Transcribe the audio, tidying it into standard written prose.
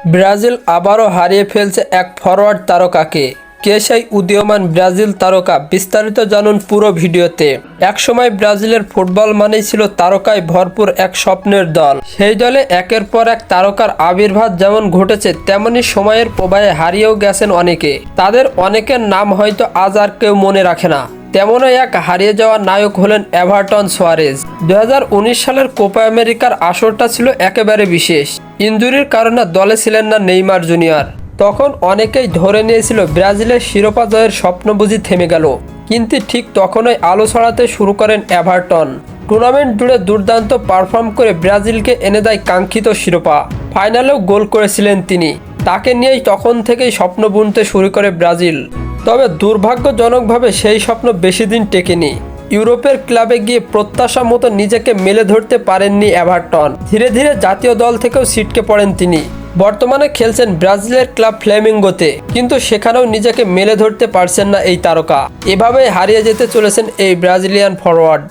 Brazil আবারও হারিয়ে ফেলছে এক ফরওয়ার্ড তারকাকে। কে সেই উদীয়মান ব্রাজিল তারকা, বিস্তারিত জানুন পুরো ভিডিওতে। একসময় ব্রাজিলের ফুটবল মানেই ছিল তারকায় ভরপুর এক স্বপ্নের দল। সেই দলে একের পর এক তারকার আবির্ভাব যেমন ঘটেছে, তেমনি সময়ের প্রবাহে হারিয়েও গেছেন অনেকে। তাদের অনেকের নাম হয়তো আজ আর কেউ মনে রাখে না। তেমনই এক হারিয়ে যাওয়া নায়ক হলেন এভারটন সোয়ারেজ। 2019 সালের কোপা আমেরিকার আসরটা ছিল একেবারে বিশেষ। ইনজুরির কারণে দলে ছিলেন না নেইমার জুনিয়র। তখন অনেকেই ধরে নিয়েছিল ব্রাজিলের শিরোপা জয়ের স্বপ্ন বুঝি থেমে গেল। কিন্তু ঠিক তখনই আলো ছড়াতে শুরু করেন এভারটন। টুর্নামেন্ট জুড়ে দুর্দান্ত পারফর্ম করে ব্রাজিলকে এনে দেয় কাঙ্ক্ষিত শিরোপা। ফাইনালেও গোল করেছিলেন তিনি। তাকে নিয়েই তখন থেকেই স্বপ্ন বুনতে শুরু করে ব্রাজিল। তবে দুর্ভাগ্যজনকভাবে সেই স্বপ্ন বেশি দিন টেকেনি। ইউরোপের ক্লাবে গিয়ে প্রত্যাশা মতো নিজেকে মেলে ধরতে পারেননি এভারটন। ধীরে ধীরে জাতীয় দল থেকেও ছিটকে পড়েন তিনি। বর্তমানে খেলছেন ব্রাজিলের ক্লাব ফ্লেমিঙ্গোতে, কিন্তু সেখানেও নিজেকে মেলে ধরতে পারছেন না এই তারকা। এভাবেই হারিয়ে যেতে চলেছেন এই ব্রাজিলিয়ান ফরওয়ার্ড।